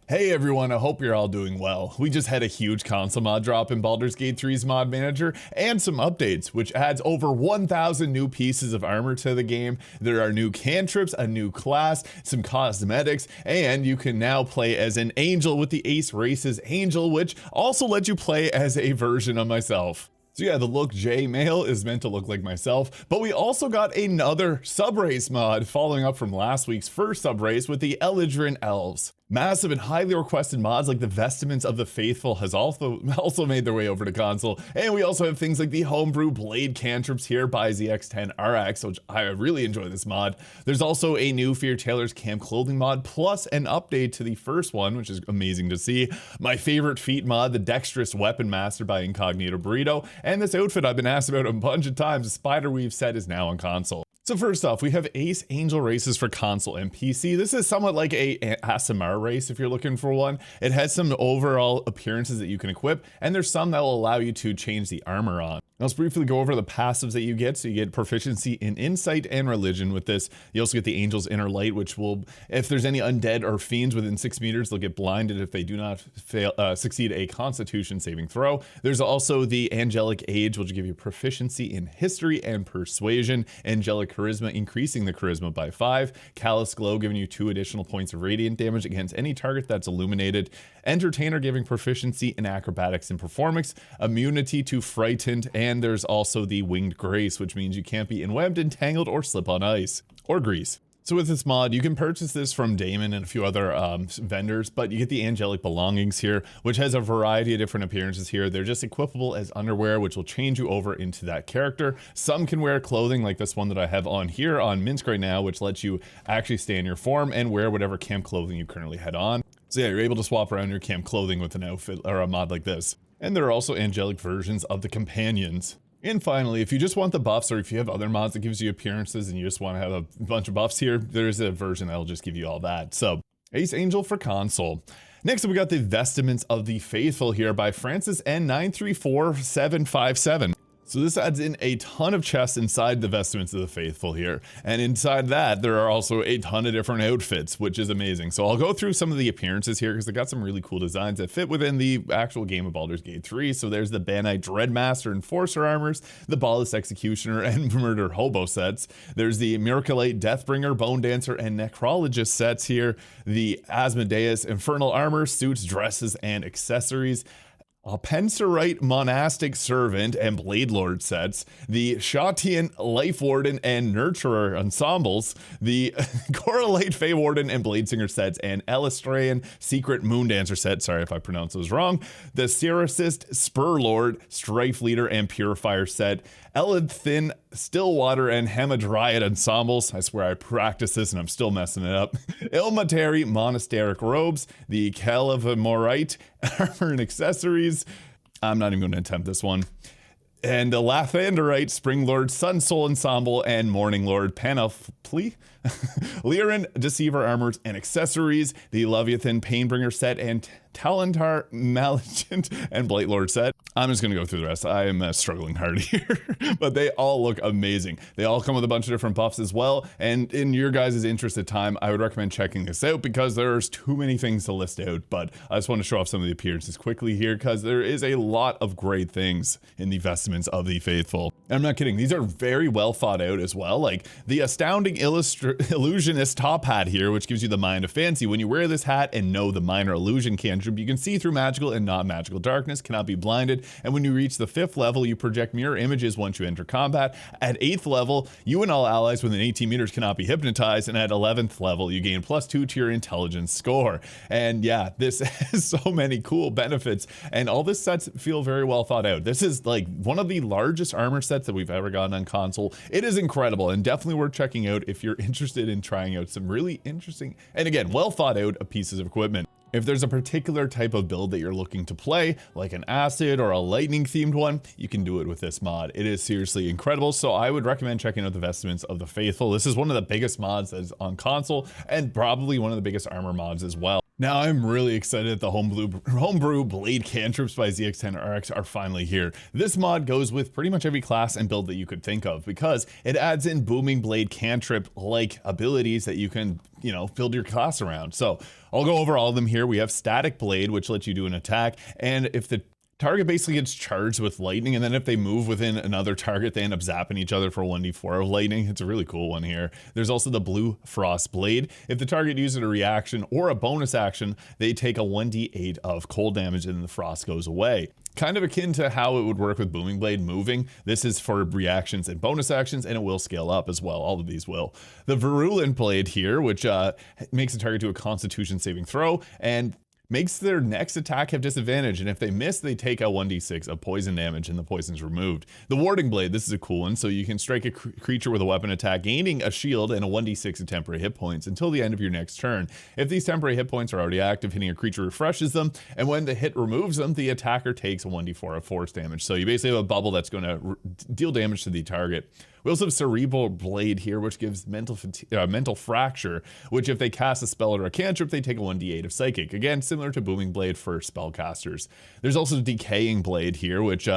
Hey everyone, I hope you're all doing well. We just had a huge console mod drop in Baldur's Gate 3's mod manager and some updates, which adds over 1,000 new pieces of armor to the game. There are new cantrips, a new class, some cosmetics, and you can now play as an angel with the ASE Race's Angel, which also lets you play as a version of myself. So yeah, the look J male is meant to look like myself, but we also got another subrace mod following up from last week's first subrace with the Eladrin elves. Massive and highly requested mods like the Vestments of the Faithful has also made their way over to console, and we also have things like the Homebrew Blade Cantrips here by ZX10RX, which I really enjoy this mod. There's also a new FearTaylor's Camp Clothing mod, plus an update to the first one, which is amazing to see. My favorite feat mod, the Dexterous Weapon Master by Incognito Burrito, and this outfit I've been asked about a bunch of times, the Spiderweave set is now on console. So first off, we have ASE Angel Races for console and PC. This is somewhat like a ASE race if you're looking for one. It has some overall appearances that you can equip, and there's some that will allow you to change the armor on. Now, let's briefly go over the passives that you get. So you get proficiency in insight and religion with this. You also get the Angel's Inner Light, which will, if there's any undead or fiends within 6 meters, they'll get blinded if they do not succeed a Constitution saving throw. There's also the Angelic Age, which will give you proficiency in history and persuasion. Angelic Charisma, increasing the charisma by 5. Callous Glow, giving you 2 additional points of radiant damage against any target that's illuminated. Entertainer, giving proficiency in acrobatics and performance. Immunity to frightened, and there's also the Winged Grace, which means you can't be enwebbed, entangled, or slip on ice or grease. So with this mod, you can purchase this from Damon and a few other vendors, but you get the Angelic Belongings here, which has a variety of different appearances here. They're just equipable as underwear, which will change you over into that character. Some can wear clothing like this one that I have on here on Minsk right now, which lets you actually stay in your form and wear whatever camp clothing you currently had on. So yeah, you're able to swap around your camp clothing with an outfit or a mod like this. And there are also angelic versions of the companions. And finally, if you just want the buffs, or if you have other mods that gives you appearances and you just want to have a bunch of buffs here, there's a version that'll just give you all that. So, ASE Angel for console. Next up, we got the Vestments of the Faithful here by Francis N934757. So this adds in a ton of chests inside the Vestments of the Faithful here. And inside that, there are also a ton of different outfits, which is amazing. So I'll go through some of the appearances here because they got some really cool designs that fit within the actual game of Baldur's Gate 3. So there's the Banite Dreadmaster Enforcer armors, the Baldur Executioner and Murder Hobo sets. There's the Miraculate Deathbringer, Bone Dancer, and Necrologist sets here. The Asmodeus Infernal Armor, suits, dresses, and accessories. A Penserite Monastic Servant and Blade Lord sets, the Shatian Life Warden and Nurturer ensembles, the Correlate Fey Warden and Blade Singer sets, and Elistraean Secret Moondancer set, sorry if I pronounce those wrong, the Seracist Spur Lord, Strife Leader and Purifier set, Eladrin Stillwater and Hamadryad ensembles, I swear I practiced this and I'm still messing it up, Ilmateri Monasteric Robes, the Calavamorite Armor and Accessories, I'm not even going to attempt this one, and the Lathanderite Spring Lord Sun Soul Ensemble and Morning Lord Panoply, Lyran Deceiver Armors and Accessories, the Leviathan Painbringer set, and Talentar Maligent and Blight Lord set. I'm just going to go through the rest. I am struggling hard here, but they all look amazing. They all come with a bunch of different buffs as well, and in your guys' interest of time, I would recommend checking this out because there's too many things to list out, but I just want to show off some of the appearances quickly here because there is a lot of great things in the Vestments of the Faithful. And I'm not kidding, these are very well thought out as well, like the Astounding Illusionist top hat here, which gives you the Mind of Fancy. When you wear this hat and know the Minor Illusion cantrip, you can see through magical and non-magical darkness, cannot be blinded, and when you reach the 5th level, you project mirror images once you enter combat. At 8th level, you and all allies within 18 meters cannot be hypnotized, and at 11th level, you gain +2 to your intelligence score. And yeah, this has so many cool benefits, and all this sets feel very well thought out. This is like one of the largest armor sets that we've ever gotten on console. It is incredible, and definitely worth checking out if you're interested in trying out some really interesting, and again, well thought out pieces of equipment. If there's a particular type of build that you're looking to play, like an acid or a lightning themed one, you can do it with this mod. It is seriously incredible, so I would recommend checking out the Vestments of the Faithful. This is one of the biggest mods that is on console, and probably one of the biggest armor mods as well. Now I'm really excited that the Homebrew Blade Cantrips by ZX10RX are finally here. This mod goes with pretty much every class and build that you could think of because it adds in Booming Blade Cantrip-like abilities that you can, build your class around. So I'll go over all of them here. We have Static Blade, which lets you do an attack, and if the target basically gets charged with lightning, and then if they move within another target, they end up zapping each other for 1d4 of lightning. It's a really cool one here. There's also the Blue Frost Blade. If the target uses a reaction or a bonus action, they take a 1d8 of cold damage and the frost goes away. Kind of akin to how it would work with Booming Blade moving. This is for reactions and bonus actions, and it will scale up as well. All of these will. The Virulent Blade here, which makes the target do a Constitution saving throw, and makes their next attack have disadvantage, and if they miss, they take a 1d6 of poison damage and the poison's removed. The Warding Blade, this is a cool one, so you can strike a creature with a weapon attack, gaining a shield and a 1d6 of temporary hit points until the end of your next turn. If these temporary hit points are already active, hitting a creature refreshes them, and when the hit removes them, the attacker takes a 1d4 of force damage. So you basically have a bubble that's going to deal damage to the target. We also have Cerebral Blade here, which gives mental fracture, which if they cast a spell or a cantrip, they take a 1d8 of psychic. Again, similar to Booming Blade for spellcasters. There's also Decaying Blade here, which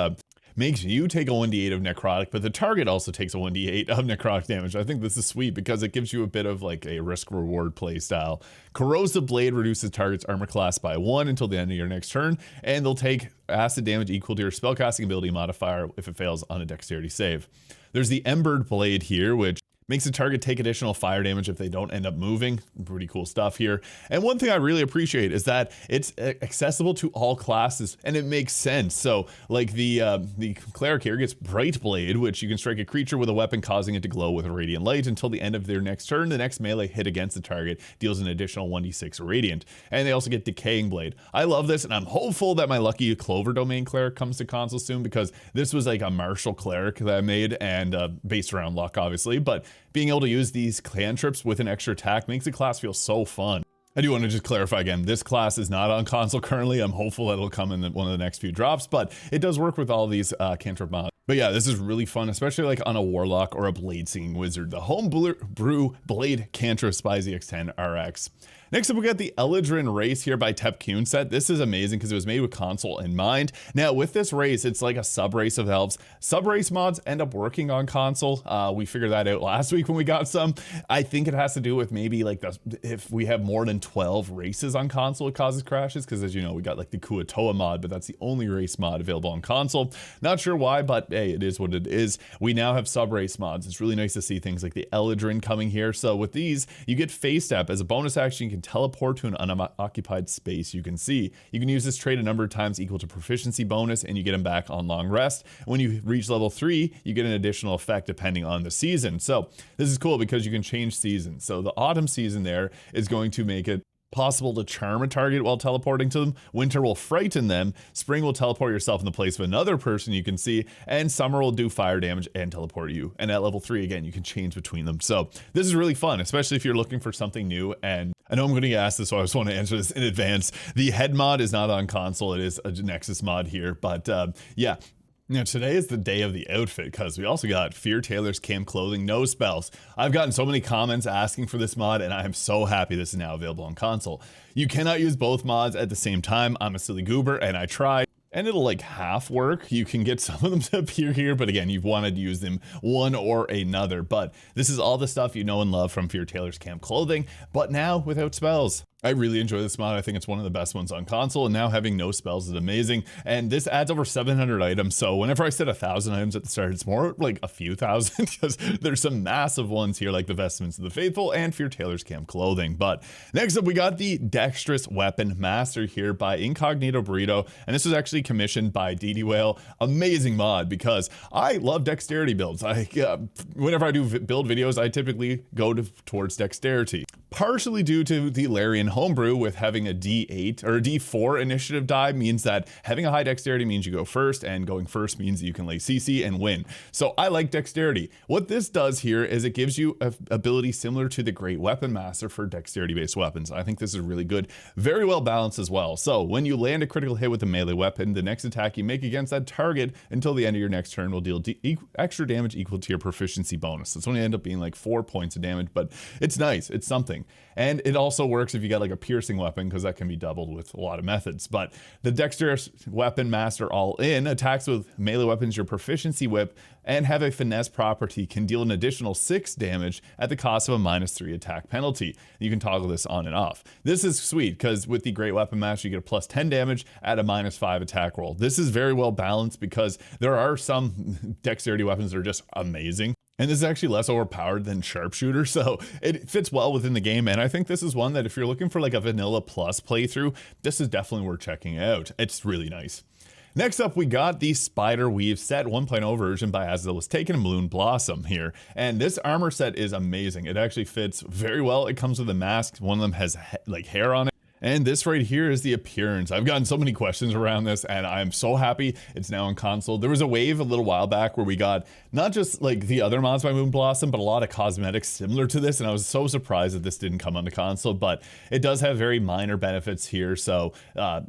makes you take a 1d8 of necrotic, but the target also takes a 1d8 of necrotic damage. I think this is sweet because it gives you a bit of like a risk-reward play style. Corrosive Blade reduces target's armor class by 1 until the end of your next turn, and they'll take acid damage equal to your spellcasting ability modifier if it fails on a dexterity save. There's the Embered Blade here, which makes the target take additional fire damage if they don't end up moving. Pretty cool stuff here. And one thing I really appreciate is that it's accessible to all classes, and it makes sense. So like the Cleric here gets Bright Blade, which you can strike a creature with a weapon causing it to glow with a radiant light until the end of their next turn. The next melee hit against the target deals an additional 1d6 radiant. And they also get Decaying Blade. I love this, and I'm hopeful that my lucky Clover Domain Cleric comes to console soon, because this was like a martial cleric that I made, and based around luck obviously, but being able to use these cantrips with an extra attack makes the class feel so fun. I do want to just clarify again, this class is not on console currently. I'm hopeful that it'll come in one of the next few drops, but it does work with all these cantrip mods. But yeah, this is really fun, especially like on a Warlock or a Blade Singing Wizard. The Homebrew Blade Cantrips by ZX10RX. Next up, we got the Eladrin Race here by Tepkune set. This is amazing because it was made with console in mind. Now, with this race, it's like a sub-race of elves. Sub-race mods end up working on console. We figured that out last week when we got some. I think it has to do with maybe like if we have more than 12 races on console, it causes crashes, because as you know, we got like the Kuatoa mod, but that's the only race mod available on console. Not sure why, but hey, it is what it is. We now have sub-race mods. It's really nice to see things like the Eladrin coming here. So with these, you get Phase Step. As a bonus action, you can teleport to an unoccupied space you can see. You can use this trait a number of times equal to proficiency bonus, and you get them back on long rest. When you reach level 3, you get an additional effect depending on the season. So this is cool because you can change seasons. So the autumn season there is going to make it possible to charm a target while teleporting to them. Winter will frighten them. Spring will teleport yourself in the place of another person you can see, and summer will do fire damage and teleport you. And at level 3, again, you can change between them. So this is really fun, especially if you're looking for something new. And I know I'm going to get asked this, so I just want to answer this in advance. The head mod is not on console. It is a Nexus mod here, but yeah. Now, today is the day of the outfit, because we also got FearTaylor's Camp Clothing No Spells. I've gotten so many comments asking for this mod, and I am so happy this is now available on console. You cannot use both mods at the same time. I'm a silly goober, and I tried. And it'll like half work. You can get some of them to appear here, but again, you've wanted to use them one or another. But this is all the stuff you know and love from FearTaylor's Camp Clothing, but now without spells. I really enjoy this mod. I think it's one of the best ones on console, and now having no spells is amazing. And this adds over 700 items. So whenever I said 1,000 items at the start, it's more like a few thousand, because there's some massive ones here like the Vestments of the Faithful and FearTaylor's Camp Clothing. But next up, we got the Dexterous Weapon Master here by Incognito Burrito. And this was actually commissioned by DD Whale. Amazing mod, because I love dexterity builds. Whenever I do build videos, I typically go towards dexterity. Partially due to the Larian Homebrew with having a D8 or a D4 initiative die means that having a high dexterity means you go first, and going first means that you can lay CC and win. So I like dexterity. What this does here is it gives you an ability similar to the Great Weapon Master for dexterity based weapons. I think this is really good, very well balanced as well. So when you land a critical hit with a melee weapon, the next attack you make against that target until the end of your next turn will deal extra damage equal to your proficiency bonus. It's only end up being like 4 points of damage, but it's nice. It's something. And it also works if you got like a piercing weapon, because that can be doubled with a lot of methods. But the Dexterous Weapon Master All In attacks with melee weapons your proficiency whip and have a finesse property, can deal an additional 6 damage at the cost of a -3 attack penalty. You can toggle this on and off. This is sweet because with the Great Weapon Master you get a +10 damage at a -5 attack roll. This is very well balanced because there are some dexterity weapons that are just amazing. And this is actually less overpowered than Sharpshooter, so it fits well within the game. And I think this is one that if you're looking for like a vanilla plus playthrough, this is definitely worth checking out. It's really nice. Next up, we got the Spider Weave set 1.0 version by As It Was Taken and Balloon Blossom here. And this armor set is amazing. It actually fits very well. It comes with a mask. One of them has like hair on it. And this right here is the appearance. I've gotten so many questions around this and I'm so happy it's now on console. There was a wave a little while back where we got not just like the other mods by Moon Blossom, but a lot of cosmetics similar to this. And I was so surprised that this didn't come onto console, but it does have very minor benefits here. So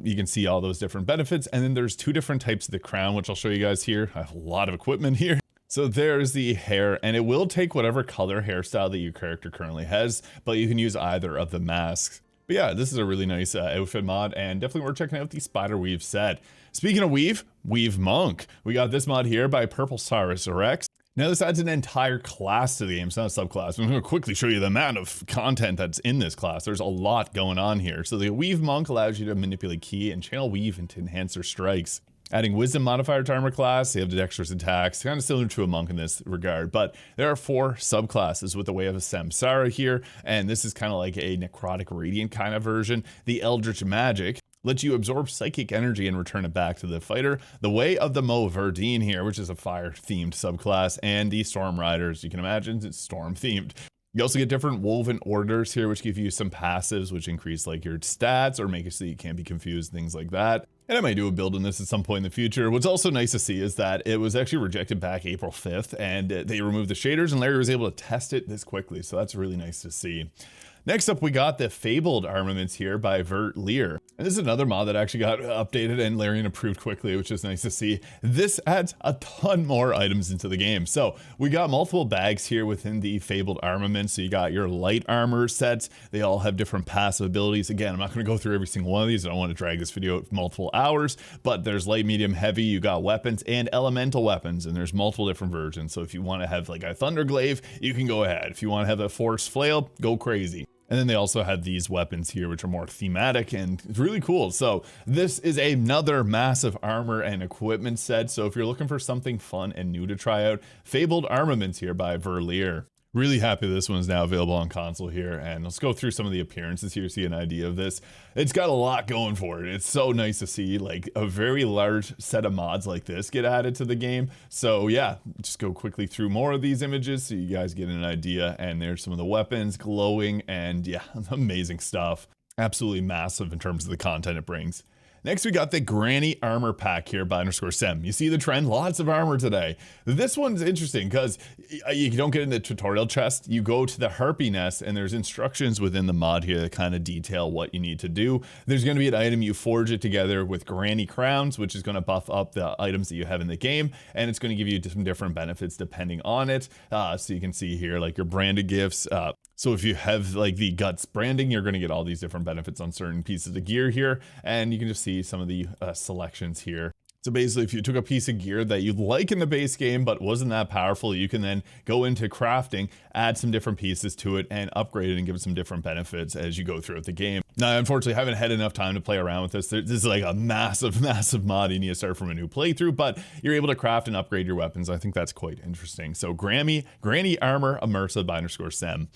you can see all those different benefits. And then there's 2 different types of the crown, which I'll show you guys here. I have a lot of equipment here. So there's the hair, and it will take whatever color hairstyle that your character currently has, but you can use either of the masks. But yeah, this is a really nice outfit mod, and definitely worth checking out the Spider Weave set. Speaking of Weave, Weave Monk. We got this mod here by Purple Cyrus Rex. Now this adds an entire class to the game, it's not a subclass. I'm going to quickly show you the amount of content that's in this class. There's a lot going on here. So the Weave Monk allows you to manipulate ki and channel weave and to enhance their strikes. Adding wisdom modifier to armor class, they have the dexterous attacks, kind of similar to a monk in this regard, but there are 4 subclasses with the way of a Samsara here, and this is kind of like a necrotic radiant kind of version. The Eldritch Magic lets you absorb psychic energy and return it back to the fighter. The Way of the Mo Verdine here, which is a fire themed subclass, and the Storm Riders, you can imagine it's storm themed. You also get different woven orders here, which give you some passives, which increase like your stats or make it so you can't be confused, things like that. And I might do a build on this at some point in the future. What's also nice to see is that it was actually rejected back April 5th, and they removed the shaders, and Larry was able to test it this quickly. So that's really nice to see. Next up, we got the Fabled Armaments here by FearTaylor. And this is another mod that actually got updated and Larian approved quickly, which is nice to see. This adds a ton more items into the game. So we got multiple bags here within the Fabled Armaments. So you got your light armor sets. They all have different passive abilities. Again, I'm not going to go through every single one of these. I don't want to drag this video out multiple hours, but there's light, medium, heavy. You got weapons and elemental weapons, and there's multiple different versions. So if you want to have like a Thunderglaive, you can go ahead. If you want to have a Force Flail, go crazy. And then they also have these weapons here, which are more thematic and it's really cool. So this is another massive armor and equipment set. So if you're looking for something fun and new to try out, Fabled Armaments here by FearTaylor. Really happy this one's now available on console here, and let's go through some of the appearances here to see an idea of this. It's got a lot going for it. It's so nice to see like a very large set of mods like this get added to the game. So yeah, just go quickly through more of these images so you guys get an idea. And there's some of the weapons glowing, and yeah, amazing stuff. Absolutely massive in terms of the content it brings. Next, we got the Granny Armor Pack here by _Sem. You see the trend? Lots of armor today. This one's interesting because you don't get in the tutorial chest. You go to the Harpy Nest, and there's instructions within the mod here that kind of detail what you need to do. There's going to be an item, you forge it together with Granny Crowns, which is going to buff up the items that you have in the game, and it's going to give you some different benefits depending on it. So you can see here, like your branded gifts. So if you have like the Guts branding, you're going to get all these different benefits on certain pieces of gear here, and you can just see some of the selections here. So basically, if you took a piece of gear that you like in the base game but wasn't that powerful, you can then go into crafting, add some different pieces to it, and upgrade it and give it some different benefits as you go throughout the game. Now, I unfortunately haven't had enough time to play around with this. This is like a massive mod. You need to start from a new playthrough, but you're able to craft and upgrade your weapons. I think that's quite interesting. So Granny Armor Immersive by _Sem.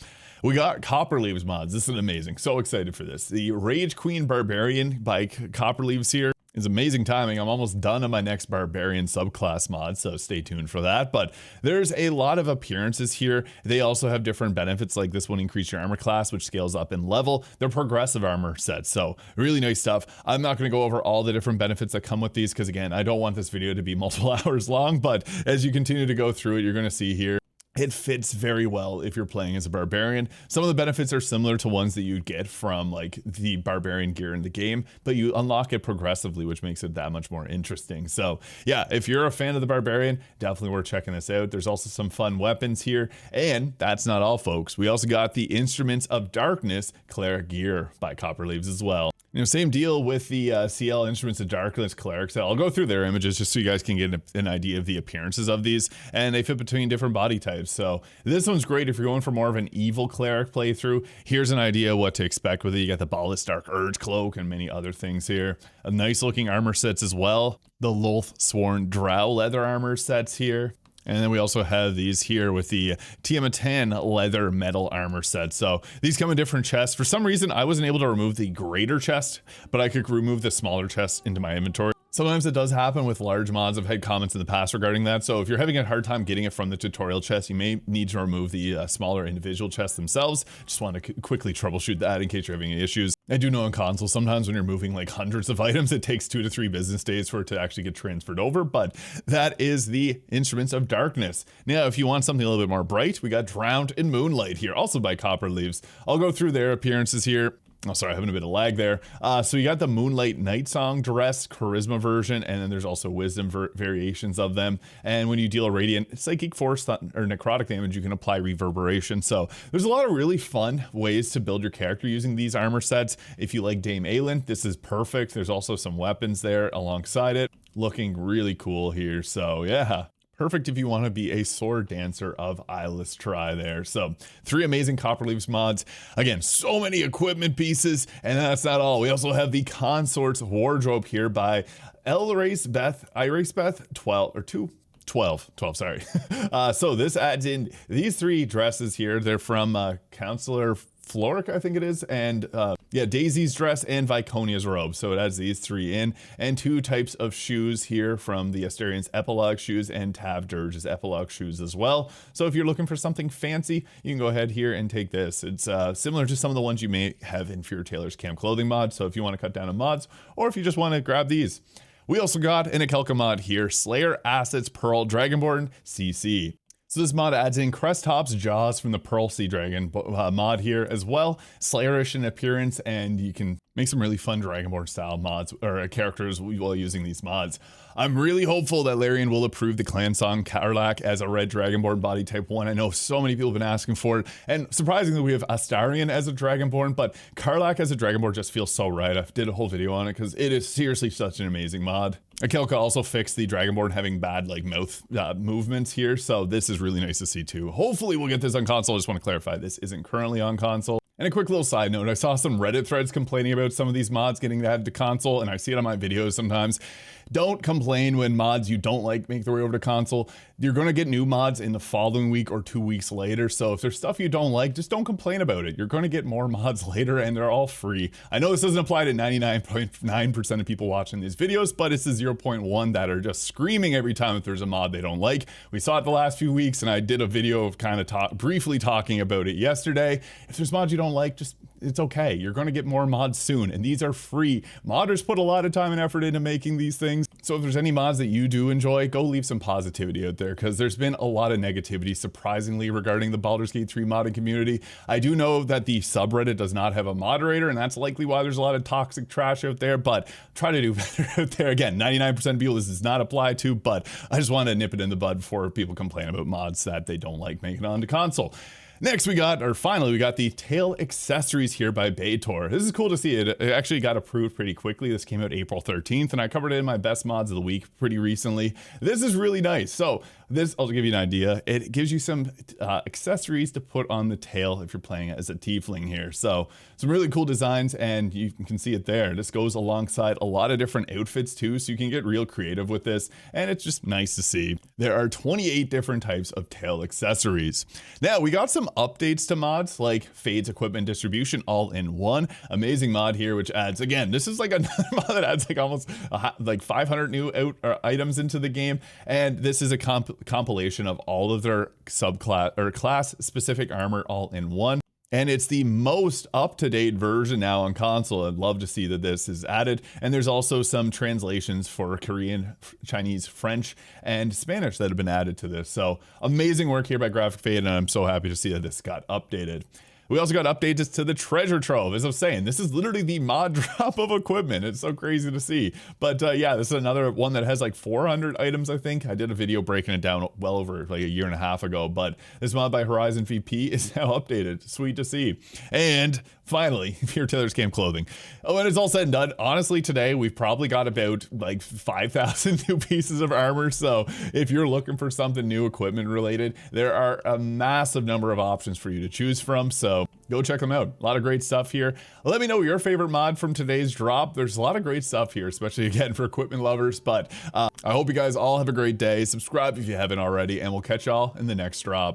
We got Copperleaves mods. This is amazing. So excited for this. The Rage Queen Barbarian by Copperleaves here is amazing timing. I'm almost done on my next Barbarian subclass mod, so stay tuned for that. But there's a lot of appearances here. They also have different benefits, like this one, increase your armor class, which scales up in level. They're progressive armor sets, so really nice stuff. I'm not going to go over all the different benefits that come with these because, again, I don't want this video to be multiple hours long, but as you continue to go through it, you're going to see here it fits very well if you're playing as a barbarian. Some of the benefits are similar to ones that you'd get from like the barbarian gear in the game, but you unlock it progressively, which makes it that much more interesting. So yeah, if you're a fan of the barbarian, definitely worth checking this out. There's also some fun weapons here, and that's not all, folks. We also got the Instruments of Darkness Cleric gear by Copperleaves as well. You know, same deal with the CL Instruments of Darkness Cleric. So I'll go through their images just so you guys can get an idea of the appearances of these, and they fit between different body types. So this one's great if you're going for more of an evil cleric playthrough. Here's an idea what to expect with it. You got the Ballast Dark Urge Cloak and many other things here. A nice looking armor sets as well. The Loth Sworn Drow leather armor sets here. And then we also have these here with the Tiamatan leather metal armor set. So these come in different chests. For some reason, I wasn't able to remove the greater chest, but I could remove the smaller chest into my inventory. Sometimes it does happen with large mods. I've had comments in the past regarding that. So if you're having a hard time getting it from the tutorial chest, you may need to remove the smaller individual chests themselves. Just want to quickly troubleshoot that in case you're having any issues. I do know on console, sometimes when you're moving like hundreds of items, it takes 2 to 3 business days for it to actually get transferred over, but that is the Instruments of Darkness. Now, if you want something a little bit more bright, we got Drowned in Moonlight here, also by Copperleaves. I'll go through their appearances here. Oh, sorry, having a bit of lag there. So you got the Moonlight Night Song Dress Charisma version, and then there's also Wisdom variations of them. And when you deal a Radiant Psychic Force or Necrotic damage, you can apply Reverberation. So there's a lot of really fun ways to build your character using these armor sets. If you like Dame Aelin, this is perfect. There's also some weapons there alongside it. Looking really cool here. So yeah. Perfect if you want to be a sword dancer of Eyeless Try there. So 3 amazing Copperleaves mods. Again, so many equipment pieces, and that's not all. We also have the Consort's wardrobe here by Iracebeth 12, sorry. So this adds in these 3 dresses here. They're from Counselor Floric, I think it is, and yeah, Daisy's dress and Viconia's robe. So it adds these 3 in, and 2 types of shoes here from the Asterian's Epilogue shoes and Tav Dirge's Epilogue shoes as well. So if you're looking for something fancy, you can go ahead here and take this. It's similar to some of the ones you may have in FearTaylor's Camp Clothing mod. So if you want to cut down on mods, or if you just want to grab these. We also got an Akelka mod here, Slayer Assets Pearl Dragonborn CC. So this mod adds in Cresthop's Jaws from the Pearl Sea Dragon mod here as well. Slayerish in appearance, and you can make some really fun Dragonborn style mods or characters while using these mods. I'm really hopeful that Larian will approve the clan song Karlach as a red Dragonborn body type 1. I know so many people have been asking for it, and surprisingly we have Astarion as a Dragonborn, but Karlach as a Dragonborn just feels so right. I did a whole video on it because it is seriously such an amazing mod. Akelka also fixed the Dragonborn having bad like mouth movements here, so this is really nice to see too. Hopefully we'll get this on console. I just want to clarify, this isn't currently on console. And a quick little side note, I saw some Reddit threads complaining about some of these mods getting added to console, and I see it on my videos sometimes. Don't complain when mods you don't like make their way over to console. You're going to get new mods in the following week or 2 weeks later, so if there's stuff you don't like, just don't complain about it. You're going to get more mods later, and they're all free. I know this doesn't apply to 99.9% of people watching these videos, but it's the 0.1 that are just screaming every time if there's a mod they don't like. We saw it the last few weeks, and I did a video of kind of briefly talking about it yesterday. If there's mods you don't like, just it's okay. You're going to get more mods soon, and these are free. Modders put a lot of time and effort into making these things. So if there's any mods that you do enjoy, go leave some positivity out there, because there's been a lot of negativity, surprisingly, regarding the Baldur's Gate 3 modding community. I do know that the subreddit does not have a moderator, and that's likely why there's a lot of toxic trash out there, but try to do better out there. Again, 99% of people this does not apply to, but I just want to nip it in the bud before people complain about mods that they don't like making it onto console. Next finally we got the tail accessories here by Baitor. This is cool to see. It actually got approved pretty quickly. This came out April 13th, and I covered it in my best mods of the week pretty recently. This is really nice. So this, I'll give you an idea. It gives you some accessories to put on the tail if you're playing as a tiefling here. So some really cool designs, and you can see it there. This goes alongside a lot of different outfits too, so you can get real creative with this, and it's just nice to see. There are 28 different types of tail accessories. Now we got some updates to mods like Fade's Equipment Distribution all in one. Amazing mod here, which adds, again, this is like another mod that adds like almost like 500 new items into the game, and this is a compilation of all of their subclass or class specific armor all in one. And it's the most up-to-date version now on console. I'd love to see that this is added. And there's also some translations for Korean, Chinese, French, and Spanish that have been added to this. So amazing work here by Graphic Fade, and I'm so happy to see that this got updated. We also got updates to the treasure trove. As I was saying, this is literally the mod drop of equipment. It's so crazy to see. But yeah, this is another one that has like 400 items, I think. I did a video breaking it down well over like a year and a half ago, but this mod by Horizon VP is now updated. Sweet to see. And finally, FearTaylor's camp clothing. When it's all said and done, honestly, today we've probably got about like 5,000 new pieces of armor. So if you're looking for something new equipment related, there are a massive number of options for you to choose from. So go check them out. A lot of great stuff here. Let me know your favorite mod from today's drop. There's a lot of great stuff here, especially again for equipment lovers. But I hope you guys all have a great day. Subscribe if you haven't already, and we'll catch y'all in the next drop.